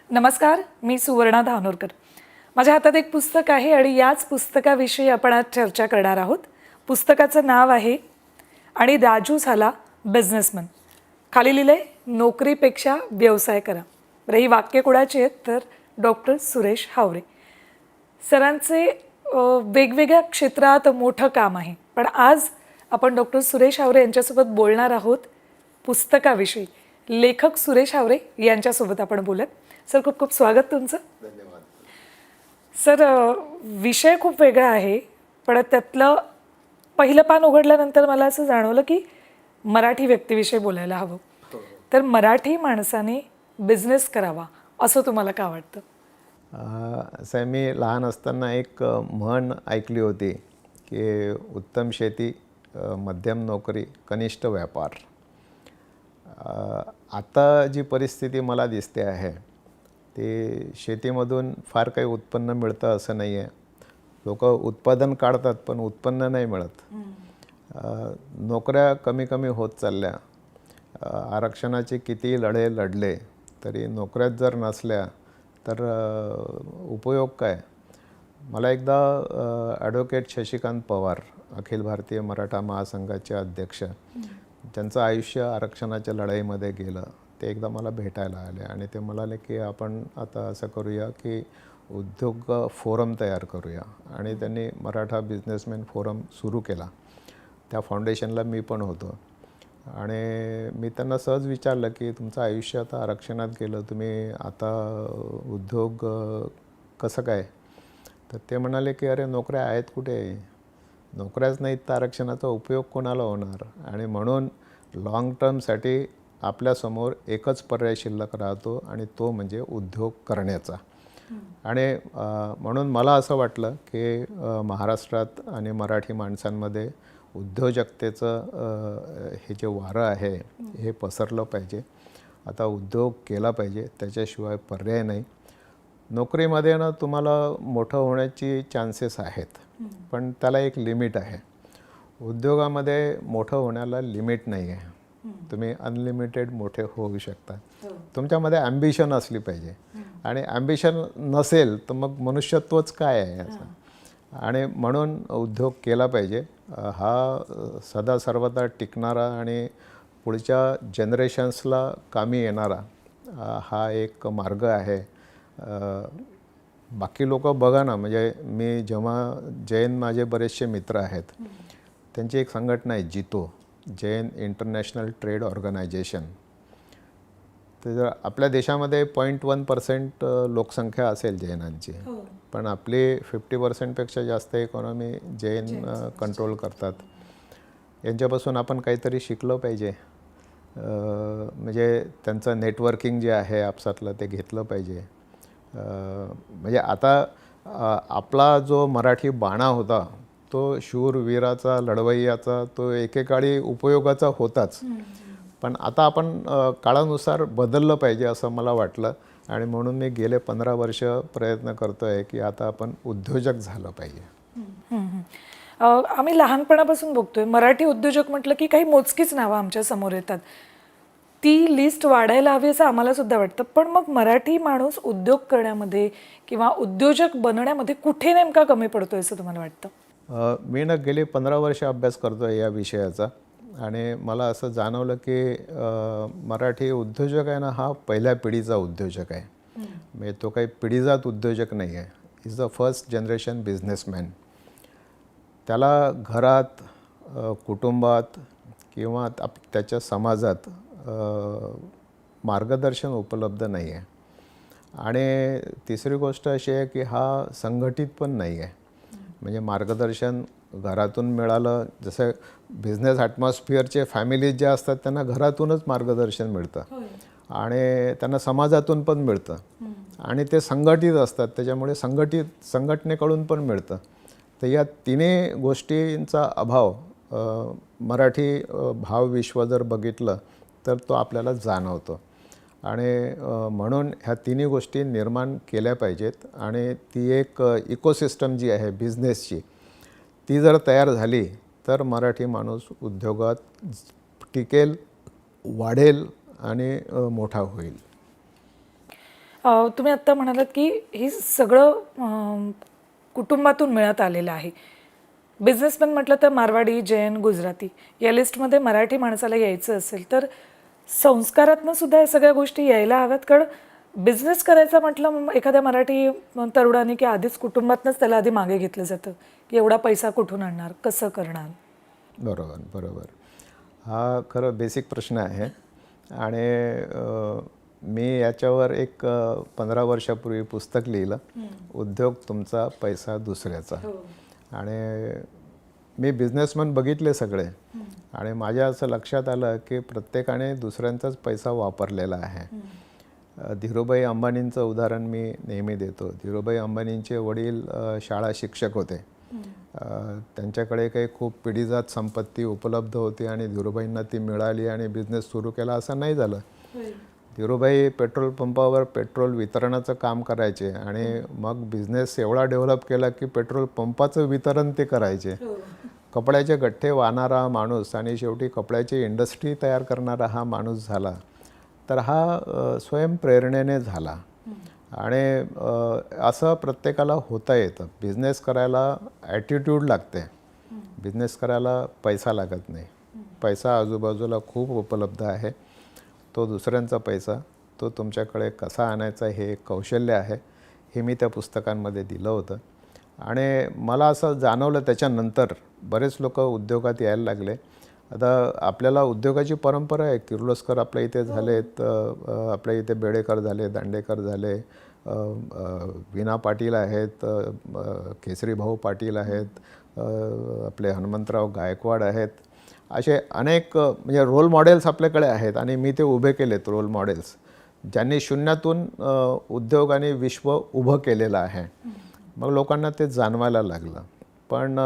नमस्कार, मी सुवर्णा धानोरकर. माझ्या हातात एक पुस्तक आहे आणि याच पुस्तकाविषयी आपण आज चर्चा करणार आहोत. पुस्तकाचं नाव आहे आणि राजू झाला बिझनेसमन. खाली लिहिलंय, नोकरीपेक्षा व्यवसाय करा. बरं, ही वाक्य कुणाची आहेत तर डॉक्टर सुरेश हावरे सरांचे. वेगवेगळ्या क्षेत्रात मोठं काम आहे, पण आज आपण डॉक्टर सुरेश हावरे यांच्यासोबत बोलणार आहोत पुस्तकाविषयी. लेखक सुरेश हावरे यांच्यासोबत आपण बोलत. सर, खूप खूप स्वागत तुमचं. धन्यवाद. सर, विषय खूप वेगळा आहे, पण त्यातलं पहिलं पान उघडल्यानंतर मला असं जाणवलं की मराठी व्यक्तीविषयी बोलायला हवं. तर मराठी माणसाने बिझनेस करावा असं तुम्हाला का वाटतं? असं मी लहान असताना एक म्हण ऐकली होती की उत्तम शेती, मध्यम नोकरी, कनिष्ठ व्यापार. आता जी परिस्थिती मला दिसते आहे ते शेतीमधून फार काही उत्पन्न मिळतं असं नाही आहे. लोक उत्पादन काढतात पण उत्पन्न नाही मिळत. नोकऱ्या कमी कमी होत चालल्या. आरक्षणाचे किती लढे लढले तरी नोकऱ्यात जर नसल्या तर उपयोग काय? मला एकदा ॲडव्होकेट शशिकांत पवार, अखिल भारतीय मराठा महासंघाचे अध्यक्ष, त्यांचं आयुष्य आरक्षणाच्या लढाईमध्ये गेलं, ते एकदा मला भेटायला आले आणि ते म्हणाले की आपण आता असं करूया की उद्योग फोरम तयार करूया. आणि त्यांनी मराठा बिझनेसमॅन फोरम सुरू केला. त्या फाउंडेशनला मी पण होतो आणि मी त्यांना सहज विचारलं की तुमचं आयुष्य आता आरक्षणात गेलं, तुम्ही आता उद्योग कसं काय? तर ते म्हणाले की अरे नोकऱ्या आहेत कुठे? नोकऱ्याच नाहीत तर आरक्षणाचा उपयोग कोणाला होणार? आणि म्हणून लाँग टर्मसाठी आपल्यासमोर एकच पर्याय शिल्लक राहतो आणि तो म्हणजे उद्योग करण्याचा. आणि म्हणून मला असं वाटलं की महाराष्ट्रात आणि मराठी माणसांमध्ये उद्योजकतेचं हे जे वारं आहे हे पसरलं पाहिजे. आता उद्योग केला पाहिजे, त्याच्याशिवाय पर्याय नाही. नोकरीमध्ये ना तुम्हाला मोठं होण्याची चान्सेस आहेत, पण त्याला एक लिमिट आहे. उद्योगामध्ये मोठं होण्याला लिमिट नाही आहे. तुम्ही अनलिमिटेड मोठे होऊ शकता. तुमच्यामध्ये ॲम्बिशन असली पाहिजे. आणि ॲम्बिशन नसेल तर मग मनुष्यत्वच काय आहे असं. आणि म्हणून उद्योग केला पाहिजे. हा सदा सर्वदा टिकणारा आणि पुढच्या जनरेशन्सला कामी येणारा हा एक मार्ग आहे. बाकी लोक बघा ना, म्हणजे मी जेव्हा जैन, माझे बरेचसे मित्र आहेत, त्यांची एक संघटना आहे जितो, जैन इंटरनॅशनल ट्रेड ऑर्गनायझेशन. तर जर आपल्या देशामध्ये 0.1% लोकसंख्या असेल जैनांची, पण आपली 50%पेक्षा जास्त इकॉनॉमी जैन कंट्रोल करतात. यांच्यापासून आपण काहीतरी शिकलं पाहिजे. म्हणजे त्यांचं नेटवर्किंग जे आहे आपसातलं ते घेतलं पाहिजे. म्हणजे आता आपला जो मराठी बाणा होता तो शूरवीराचा, लढवय्याचा, तो एकेकाळी उपयोगाचा होताच. पण आता आपण काळानुसार बदललं पाहिजे असं मला वाटलं. आणि म्हणून मी गेले 15 वर्ष प्रयत्न करतो आहे की आता आपण उद्योजक झालं पाहिजे. आम्ही लहानपणापासून बघतोय मराठी उद्योजक म्हटलं की काही मोजकीच नावं आमच्या समोर येतात. ती लिस्ट वाढायला हवी असं आम्हाला सुद्धा वाटतं. पण मग मराठी माणूस उद्योग करण्यामध्ये किंवा उद्योजक बनण्यामध्ये कुठे नेमका कमी पडतोय असं तुम्हाला वाटतं? मी ना गेली 15 वर्ष अभ्यास करतो आहे या विषयाचा आणि मला असं जाणवलं की मराठी उद्योजक आहे ना, हा पहिल्या पिढीचा उद्योजक आहे. म्हणजे तो काही पिढीजात उद्योजक नाही आहे. Is the first generation businessman. त्याला घरात, कुटुंबात किंवा त्याच्या समाजात मार्गदर्शन उपलब्ध नाही आहे. आणि तिसरी गोष्ट अशी आहे की हा संघटित पण नाही आहे. म्हणजे मार्गदर्शन घरातून मिळालं, जसं बिझनेस ॲटमॉस्फिअरचे फॅमिलीज जे असतात त्यांना घरातूनच मार्गदर्शन मिळतं आणि त्यांना समाजातून पण मिळतं आणि ते संघटित असतात, त्याच्यामुळे संघटनेकडून पण मिळतं. तर या तिन्ही गोष्टींचा अभाव मराठी भावविश्व जर बघितलं तर तो आपल्याला जाणवतो. आणि म्हणून ह्या तिन्ही गोष्टी निर्माण केल्या पाहिजेत. आणि ती एक इकोसिस्टम जी आहे बिझनेसची, ती जर तयार झाली तर मराठी माणूस उद्योगात टिकेल, वाढेल आणि मोठा होईल. तुम्ही आत्ता म्हणालात की हे सगळं कुटुंबातून मिळत आलेलं आहे. बिझनेसमॅन म्हटलं तर मारवाडी, जैन, गुजराती या लिस्टमध्ये मराठी माणसाला यायचं असेल तर संस्कारातनं सुद्धा या सगळ्या गोष्टी यायला हव्यात. कारण बिझनेस करायचा म्हटलं एखाद्या मराठी तरुणाने की आधीच कुटुंबातनंच त्याला आधी मागे घेतलं जातं की एवढा पैसा कुठून आणणार, कसं करणार. बरोबर बरोबर. हा खरं बेसिक प्रश्न आहे आणि मी याच्यावर एक 15 वर्षापूर्वी पुस्तक लिहिलं, उद्योग तुमचा पैसा दुसऱ्याचा. आणि मी बिझनेसमन बघितले सगळे आणि माझ्या असं लक्षात आलं की प्रत्येकाने दुसऱ्यांचाच पैसा वापरलेला आहे. धीरूभाई अंबानींचं उदाहरण मी नेहमी देतो. धीरूभाई अंबानींचे वडील शाळा शिक्षक होते. त्यांच्याकडे काही खूप पिढीजात संपत्ती उपलब्ध होती आणि धीरूभाईंना ती मिळाली आणि बिझनेस सुरू केला असं नाही झालं. धीरूभाई पेट्रोल पंपावर पेट्रोल वितरणाचं काम करायचे आणि मग बिझनेस एवढा डेव्हलप केला की पेट्रोल पंपाचं वितरण ते करायचे. कपड्याचे गठ्ठे वाहणारा माणूस आणि शेवटी कपड्याची इंडस्ट्री तयार करणारा हा माणूस झाला. तर हा स्वयंप्रेरणेने झाला. आणि असं प्रत्येकाला होता येतं. बिझनेस करायला ॲटिट्यूड लागते, बिझनेस करायला पैसा लागत नाही. पैसा आजूबाजूला खूप उपलब्ध आहे. तो दुसऱ्यांचा पैसा तो तुमच्याकडे कसा आणायचा हे एक कौशल्य आहे. हे मी त्या पुस्तकांमध्ये दिलं होतं. आणि मला असं जाणवलं त्याच्यानंतर बरेच लोक उद्योगात यायला लागले. आता आपल्याला उद्योगाची परंपरा आहे. किर्लोस्कर आपल्या इथे झालेत, आपल्या इथे बेडेकर झाले, दांडेकर झाले, वीणा पाटील आहेत, केसरी भाऊ पाटील आहेत, आपले हनुमंतराव गायकवाड आहेत. असे अनेक म्हणजे रोल मॉडेल्स आपल्याकडे आहेत आणि मी ते उभे केलेत रोल मॉडेल्स, ज्यांनी शून्यातून उद्योग आणि विश्व उभं केलेलं आहे. मग लोकांना ते जाणवायला लागलं. पण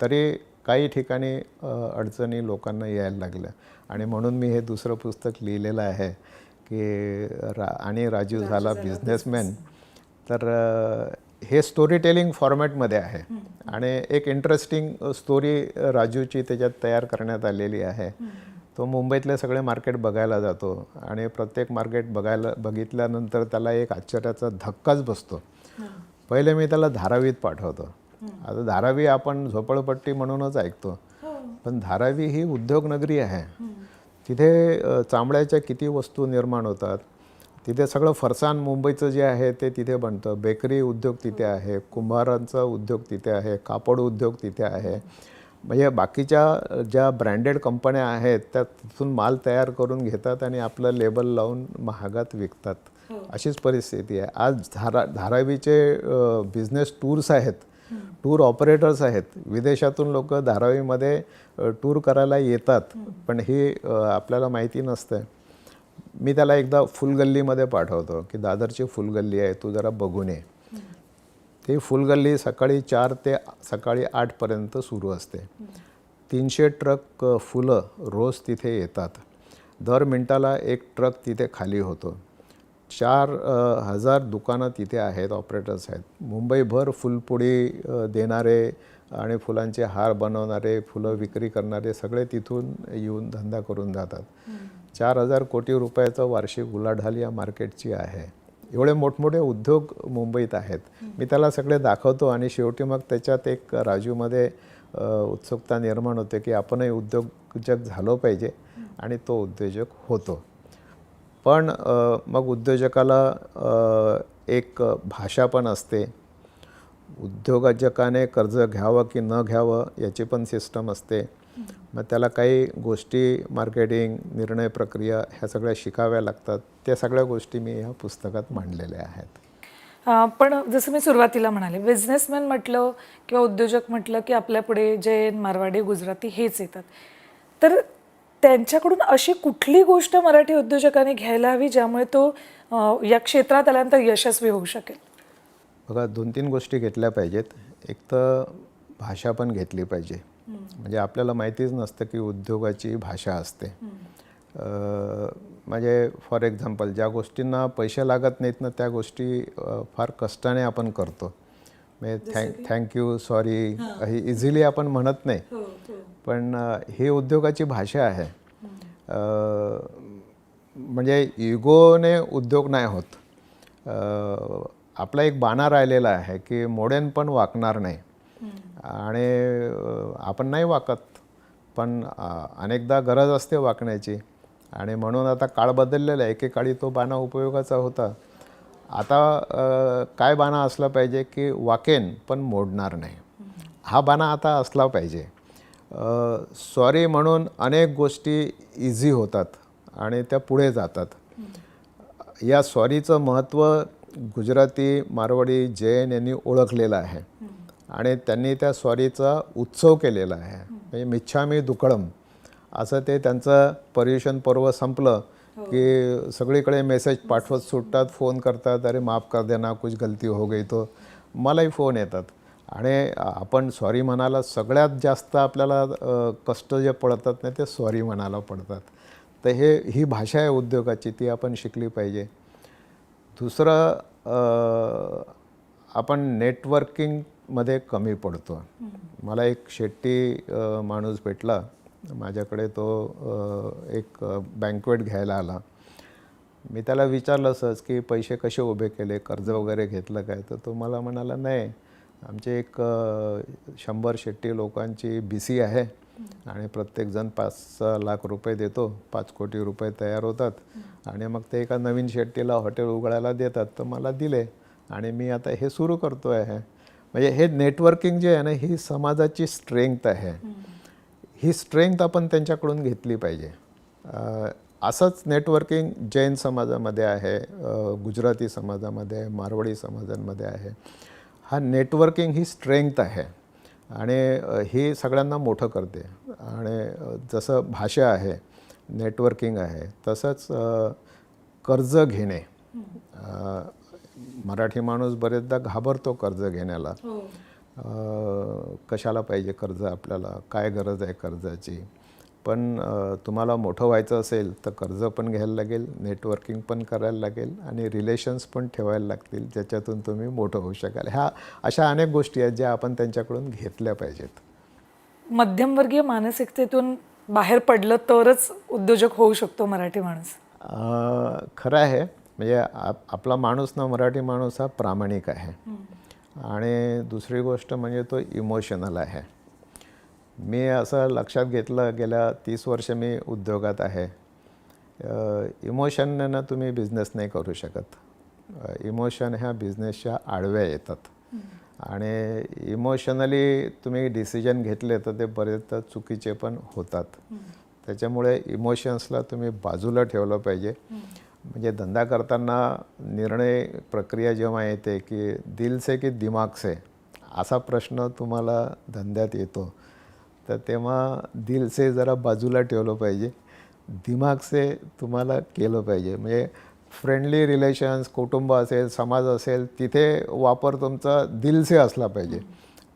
तरी काही ठिकाणी अडचणी लोकांना यायला लागल्या आणि म्हणून मी हे दुसरं पुस्तक लिहिलेलं आहे की आणि राजू झाला बिझनेसमॅन. तर हे स्टोरी टेलिंग फॉर्मॅटमध्ये आहे आणि एक इंटरेस्टिंग स्टोरी राजूची त्याच्यात तयार करण्यात आलेली आहे. तो मुंबईतले सगळे मार्केट बघायला जातो आणि प्रत्येक मार्केट बघितल्यानंतर त्याला एक आश्चर्याचा धक्काच बसतो. पहिले मी त्याला धारावीत पाठवतो. आता धारावी आपण झोपडपट्टी म्हणूनच ऐकतो, पण धारावी ही उद्योगनगरी आहे. तिथे चामड्याच्या किती वस्तू निर्माण होतात. तिथे सगळं फरसाण मुंबईचं जे आहे ते तिथे बनतं. बेकरी उद्योग तिथे आहे, कुंभारांचा उद्योग तिथे आहे, कापड उद्योग तिथे आहे. म्हणजे बाकीच्या ज्या ब्रँडेड कंपन्या आहेत त्या तिथून माल तयार करून घेतात आणि आपलं लेबल लावून महागात विकतात. अशीच परिस्थिती आहे आज. धारावीचे बिझनेस टूर्स आहेत, टूर ऑपरेटर्स आहेत. विदेशातून लोक धारावीमध्ये टूर करायला येतात, पण हे आपल्याला माहिती नसतं. मी त्याला एकदा फुलगल्लीमध्ये पाठवतो की दादरची फुलगल्ली आहे, तू जरा बघून ये. ती फुलगल्ली सकाळी 4 ते सकाळी 8पर्यंत सुरू असते. 300 ट्रक फुलं रोज तिथे येतात. दर मिनटाला एक ट्रक तिथे खाली होतो. 4000 दुकानं तिथे आहेत, ऑपरेटर्स आहेत. मुंबईभर फुलपोळी देणारे आणि फुलांचे हार बनवणारे, फुलं विक्री करणारे सगळे तिथून येऊन धंदा करून जातात. 4000 कोटी रुपयाचं वार्षिक उलाढाल या मार्केटची आहे. एवढे मोठमोठे उद्योग मुंबईत आहेत. मी त्याला सगळे दाखवतो आणि शेवटी मग त्याच्यात एक राजूमध्ये उत्सुकता निर्माण होते की आपणही उद्योजक झालो पाहिजे आणि तो उद्योजक होतो. पण मग उद्योजकाला एक भाषा पण असते. उद्योजकाने कर्ज घ्यावं की न घ्यावं याची पण सिस्टम असते. मग त्याला काही गोष्टी मार्केटिंग, निर्णय प्रक्रिया ह्या सगळ्या शिकाव्या लागतात. त्या सगळ्या गोष्टी मी ह्या पुस्तकात मांडलेल्या आहेत. पण जसं मी सुरुवातीला म्हणाले, बिझनेसमॅन म्हटलं किंवा उद्योजक म्हटलं की आपल्यापुढे जैन, मारवाडी, गुजराती हेच येतात. तर त्यांच्याकडून अशी कुठली गोष्ट मराठी उद्योजकाने घ्यायला हवी ज्यामुळे तो या क्षेत्रात आल्यानंतर यशस्वी होऊ शकेल? बघा, 2-3 गोष्टी घेतल्या पाहिजेत. एक तर भाषा पण घेतली पाहिजे. म्हणजे आपल्याला माहितीच नसतं की उद्योगाची भाषा असते. म्हणजे फॉर एक्झाम्पल ज्या गोष्टींना पैसे लागत नाहीत ना त्या गोष्टी फार कष्टाने आपण करतो. म्हणजे थँक्यू, सॉरी ही इझिली आपण म्हणत नाही. पण ही उद्योगाची भाषा आहे. म्हणजे इगोने उद्योग नाही होत. आपला एक बाणा राहिलेला आहे की मोडेन पण वाकणार नाही. आणि आपण नाही वाकत, पण अनेकदा गरज असते वाकण्याची. आणि म्हणून आता काळ बदललेला आहे. एकेकाळी तो बाणा उपयोगाचा होता. आता काय बाणा असला पाहिजे की वाकेन पण मोडणार नाही, हा बाणा आता असला पाहिजे. सॉरी म्हणून अनेक गोष्टी इझी होतात आणि त्या पुढे जातात. या सॉरीचं महत्त्व गुजराती, मारवाडी, जैन यांनी ओळखलेलं आहे आणि त्यांनी त्या सॉरीचा उत्सव केलेला आहे. म्हणजे मिच्छामी दुक्कडम असं ते त्यांचं पर्युषण पर्व संपलं की सगळीकडे मेसेज पाठवत सुटतात, फोन करतात, अरे माफ कर देना, कुछ गलती हो गई. तो मलाही फोन येतात. आणि आपण सॉरी म्हणायला सगळ्यात जास्त आपल्याला कष्ट जे पडतात नाही ते सॉरी म्हणायला पडतात. तर ही भाषा आहे उद्योगाची, ती आपण शिकली पाहिजे. दुसरं, आपण नेटवर्किंगमध्ये कमी पडतो. मला एक शेट्टी माणूस भेटला माझ्याकडे. तो एक बँकवेट घ्यायला आला. मी त्याला विचारलं सहज की पैसे कसे उभे केले, कर्ज वगैरे घेतलं काय? तर तो मला म्हणाला, नाही, आमचे एक 100 शेट्टी लोकांची BC आहे आणि प्रत्येकजण 5 लाख रुपये देतो, 5 कोटी रुपये तयार होतात आणि मग ते एका नवीन शेट्टीला हॉटेल उघडायला देतात. तर मला दिले आणि मी आता हे सुरू करतो आहे. म्हणजे हे नेटवर्किंग जे आहे ना, ही समाजाची स्ट्रेंथ आहे. ही स्ट्रेंथ आपण त्यांच्याकडून घेतली पाहिजे. असंच नेटवर्किंग जैन समाजामध्ये आहे, गुजराती समाजामध्ये आहे, मारवाडी समाजांमध्ये आहे. हा नेटवर्किंग ही स्ट्रेंथ आहे आणि ही सगळ्यांना मोठं करते. आणि जसं भाषा आहे, नेटवर्किंग आहे, तसंच कर्ज घेणे. मराठी माणूस बरेचदा घाबरतो कर्ज घेण्याला. कशाला पाहिजे कर्ज, आपल्याला काय गरज आहे कर्जाची? पण तुम्हाला मोठं व्हायचं असेल तर कर्ज पण घ्यायला लागेल, नेटवर्किंग पण करायला लागेल आणि रिलेशन्स पण ठेवायला लागतील, ज्याच्यातून तुम्ही मोठं होऊ शकाल. अशा अनेक गोष्टी आहेत ज्या आपण त्यांच्याकडून घेतल्या पाहिजेत. मध्यमवर्गीय मानसिकतेतून बाहेर पडलं तरच उद्योजक होऊ शकतो मराठी माणूस. खरं आहे. म्हणजे आपला माणूस ना, मराठी माणूस हा प्रामाणिक आहे. आणि दुसरी गोष्ट म्हणजे तो इमोशनल आहे. मी असं लक्षात घेतलं, गेल्या 30 वर्ष मी उद्योगात आहे. इमोशननं तुम्ही बिझनेस नाही करू शकत. इमोशन ह्या बिझनेसच्या आडव्या येतात आणि इमोशनली तुम्ही डिसिजन घेतले तर ते बरेचदा चुकीचे पण होतात. त्याच्यामुळे इमोशन्सला तुम्ही बाजूला ठेवलं पाहिजे. म्हणजे धंदा करताना निर्णय प्रक्रिया जेव्हा येते की दिल से की दिमाग से, असा प्रश्न तुम्हाला धंद्यात येतो, तर तेव्हा दिल से जरा बाजूला ठेवलं पाहिजे, दिमाग से तुम्हाला केलं पाहिजे. म्हणजे फ्रेंडली रिलेशन्स, कुटुंब असेल, समाज असेल, तिथे वापर तुमचा दिल से असला पाहिजे.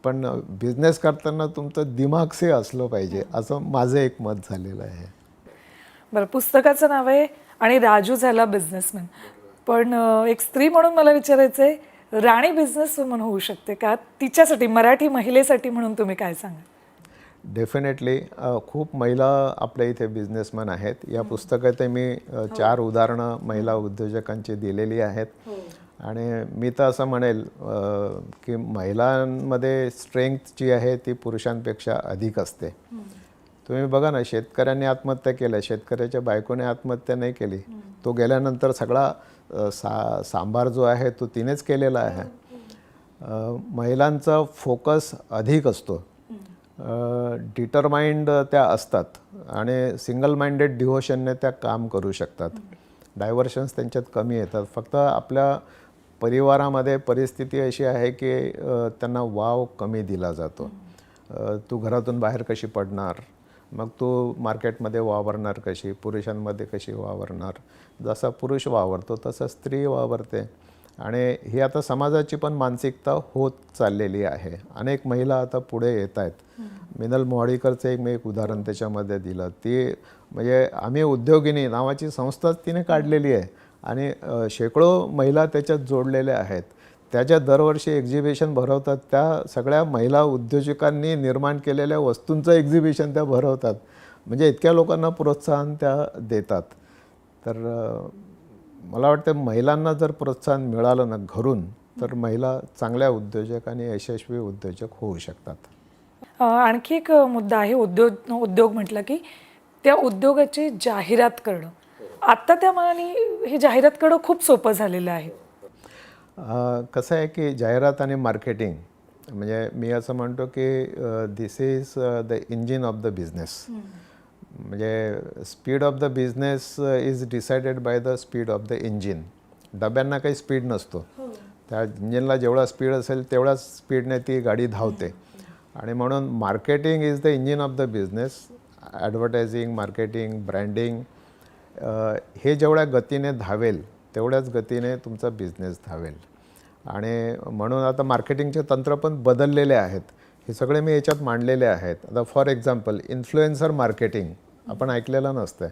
पण बिझनेस करताना तुमचं दिमाग से असलं पाहिजे, असं माझं एक मत झालेलं आहे. बरं, पुस्तकाचं नाव आहे आणि राजू झाला बिझनेसमॅन. पण एक स्त्री म्हणून मला विचारायचं आहे, राणी बिझनेसवुमन होऊ शकते का? तिच्यासाठी, मराठी महिलेसाठी म्हणून तुम्ही काय सांगाल? डेफिनेटली खूप महिला आपल्या इथे बिझनेसमॅन आहेत. या पुस्तकात मी 4 उदाहरणं महिला उद्योजकांची दिलेली आहेत. आणि मी तर असं म्हणेल की महिलांमध्ये स्ट्रेंथ जी आहे ती पुरुषांपेक्षा अधिक असते. तुम्ही बघा ना, शेतकऱ्यांनी आत्महत्या केल्या, शेतकऱ्याच्या बायकोने आत्महत्या नाही केली. तो गेल्यानंतर सगळा सांबार जो आहे तो तिनेच केलेला आहे. महिलांचा फोकस अधिक असतो, डिटरमाइंड त्या असतात आणि सिंगल माइंडेड डिव्होशनने त्या काम करू शकतात. डायव्हर्शन्स त्यांच्यात कमी येतात. फक्त आपल्या परिवारामध्ये परिस्थिती अशी आहे की त्यांना वाव कमी दिला जातो. तू घरातून बाहेर कशी पडणार, मग तू मार्केटमध्ये वावरणार कशी, पुरुषांमध्ये कशी वावरणार. जसा पुरुष वावरतो तसा स्त्री वावरते. आणि ही आता समाजाची पण मानसिकता होत चाललेली आहे. अनेक महिला आता पुढे येत आहेत. मिनल मोहाडीकरचं मी एक उदाहरण त्याच्यामध्ये दिलं. ती म्हणजे आम्ही उद्योगिनी नावाची संस्थाच तिने काढलेली आहे आणि शेकडो महिला त्याच्यात जोडलेल्या आहेत. त्याच्या दरवर्षी एक्झिबिशन भरवतात. त्या सगळ्या महिला उद्योजकांनी निर्माण केलेल्या वस्तूंचं एक्झिबिशन त्या भरवतात. म्हणजे इतक्या लोकांना प्रोत्साहन त्या देतात. तर मला वाटतं महिलांना जर प्रोत्साहन मिळालं ना घरून, तर महिला चांगल्या उद्योजक आणि यशस्वी उद्योजक होऊ शकतात. आणखी एक मुद्दा आहे, उद्योग म्हटलं की त्या उद्योगाची जाहिरात करणं. आत्ता त्या मानाने ही जाहिरात करणं खूप सोपं झालेलं आहे. कसं आहे की जाहिरात आणि मार्केटिंग म्हणजे मी असं म्हणतो की this is the engine of the business. म्हणजे speed of the business is decided by the speed of the engine. डब्यांना काही स्पीड नसतो, त्या इंजिनला जेवढा स्पीड असेल तेवढाच स्पीडने ती गाडी धावते. आणि म्हणून marketing is the engine of the business. Advertising, marketing, branding हे जेवढ्या गतीने धावेल तेवढ्याच गतीने तुमचा बिझनेस धावेल. आणि म्हणून आता मार्केटिंगचे तंत्र पण बदललेले आहेत. हे सगळे मी याच्यात मांडलेले आहेत. आता फॉर एक्झाम्पल इन्फ्लुएन्सर मार्केटिंग आपण ऐकलेलं नसतं,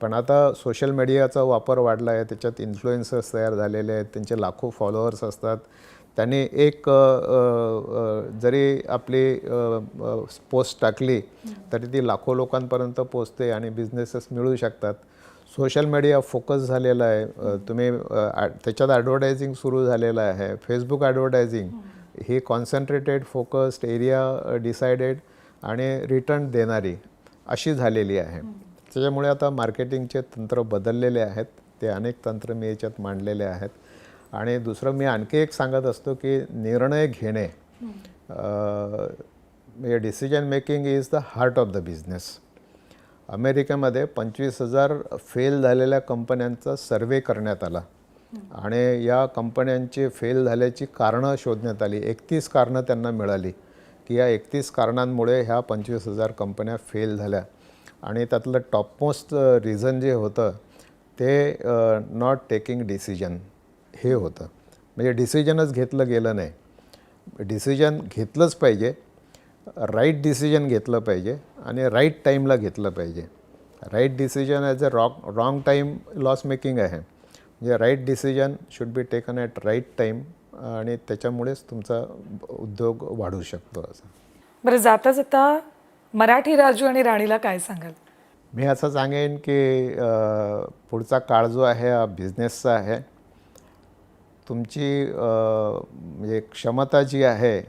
पण आता सोशल मीडियाचा वापर वाढला आहे. त्याच्यात इन्फ्लुएन्सर्स तयार झालेले आहेत, त्यांचे लाखो फॉलोअर्स असतात. त्यांनी एक जरी आपली पोस्ट टाकली तरी ती लाखो लोकांपर्यंत पोचते आणि बिझनेसेस मिळू शकतात. सोशल मीडिया फोकस झालेला आहे. तुम्ही त्याच्यात ॲडव्हर्टायझिंग सुरू झालेलं आहे. फेसबुक ॲडव्हर्टायझिंग ही कॉन्सन्ट्रेटेड, फोकस्ड, एरिया डिसायडेड आणि रिटर्न देणारी अशी झालेली आहे. त्याच्यामुळे आता मार्केटिंगचे तंत्र बदललेले आहेत. ते अनेक तंत्र मी याच्यात मांडलेले आहेत. आणि दुसरं मी आणखी एक सांगत असतो की निर्णय घेणे म्हणजे decision making is the heart of the business. अमेरिकेमध्ये 25,000 फेल झालेल्या कंपन्यांचा सर्वे करण्यात आला आणि या कंपन्यांची फेल झाल्याची कारणं शोधण्यात आली. 31 कारणं त्यांना मिळाली की या 31 कारणांमुळे ह्या 25,000 कंपन्या फेल झाल्या. आणि त्यातलं टॉपमोस्ट रिझन जे होतं ते नॉट टेकिंग डिसिजन हे होतं. म्हणजे डिसिजनच घेतलं गेलं नाही. डिसिजन घेतलंच पाहिजे, राईट डिसिजन घेतलं पाहिजे आणि राईट टाईमला घेतलं पाहिजे. Right decision as a wrong time loss making आहे. म्हणजे right decision should be taken at right time आणि त्याच्यामुळेच तुमचा उद्योग वाढू शकतो. असं बरं, जाता जाता मराठी राजू आणि राणीला काय सांगाल? मी असं सांगेन की पुढचा काळ जो आहे हा बिझनेसचा आहे. तुमची म्हणजे क्षमता जी आहे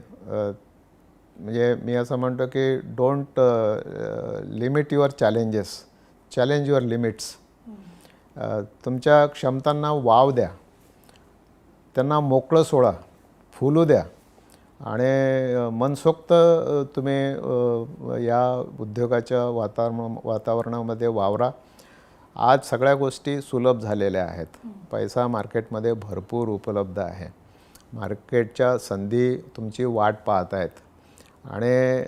म्हणजे मी असं म्हणतो की don't limit your challenges, challenge your limits. तुमच्या क्षमतांना वाव द्या, त्यांना मोकळं सोडा, फुलू द्या आणि मनसोक्त तुम्ही या उद्योगाच्या वातावरणामध्ये वावरा. आज सगळ्या गोष्टी सुलभ झालेल्या आहेत. पैसा मार्केटमध्ये भरपूर उपलब्ध आहे. मार्केटच्या संधी तुमची वाट पाहत आहेत आणि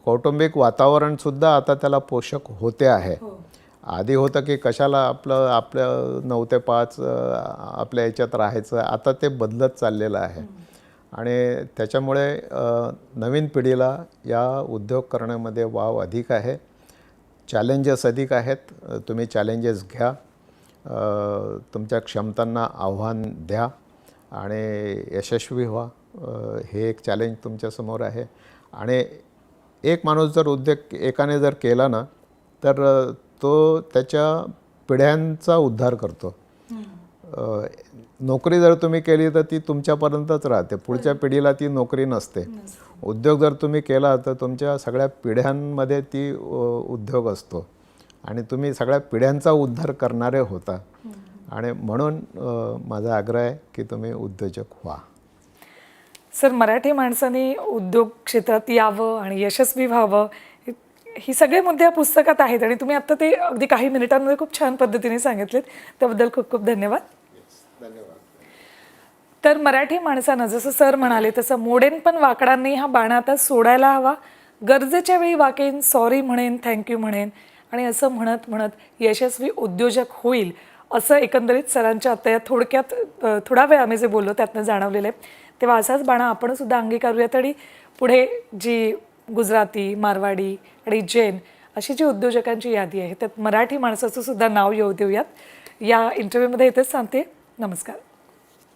कौटुंबिक वातावरणसुद्धा आता त्याला पोषक होते आहे. आधी होतं की कशाला आपलं 9 ते 5 आपल्या याच्यात राहायचं, आता ते बदलत चाललेलं आहे. आणि त्याच्यामुळे नवीन पिढीला या उद्योग करण्यामध्ये वाव अधिक आहे. चॅलेंजेस अधिक आहेत. तुम्ही चॅलेंजेस घ्या, तुमच्या क्षमतांना आव्हान द्या आणि यशस्वी व्हा. हे एक चॅलेंज तुमच्यासमोर आहे. आणि एक माणूस जर उद्योग एकाने जर केला ना तर तो त्याच्या पिढ्यांचा उद्धार करतो. नोकरी जर तुम्ही केली तर ती तुमच्यापर्यंतच राहते, पुढच्या पिढीला ती नोकरी नसते. उद्योग जर तुम्ही केला तर तुमच्या सगळ्या पिढ्यांमध्ये ती उद्योग असतो आणि तुम्ही सगळ्या पिढ्यांचा उद्धार करणारे होता. आणि म्हणून माझा आग्रह आहे की तुम्ही उद्योजक व्हा. सर, मराठी माणसाने उद्योग क्षेत्रात यावं आणि यशस्वी व्हावं ही सगळे मुद्दे या पुस्तकात आहेत आणि तुम्ही आत्ता ते अगदी काही मिनिटांमध्ये खूप छान पद्धतीने सांगितलेत. त्याबद्दल खूप खूप धन्यवाद. तर मराठी माणसानं जसं सर म्हणाले तसं मोडेन पण वाकडांनी हा बाणा आता सोडायला हवा. गरजेच्या वेळी वाकेन, सॉरी म्हणेन, थँक्यू म्हणेन आणि असं म्हणत म्हणत यशस्वी उद्योजक होईल असं एकंदरीत सरांच्या आता या थोडक्यात थोडा वेळ आम्ही जे बोललो त्यातनं जाणवलेलं आहे. तेव्हा असाच बाणा आपण सुद्धा अंगीकारूयात आणि पुढे जी गुजराती, मारवाडी आणि जैन अशी जी उद्योजकांची यादी आहे त्यात मराठी माणसाचं सुद्धा नाव येऊ देऊयात. या इंटरव्ह्यूमध्ये इथेच सांगते. नमस्कार.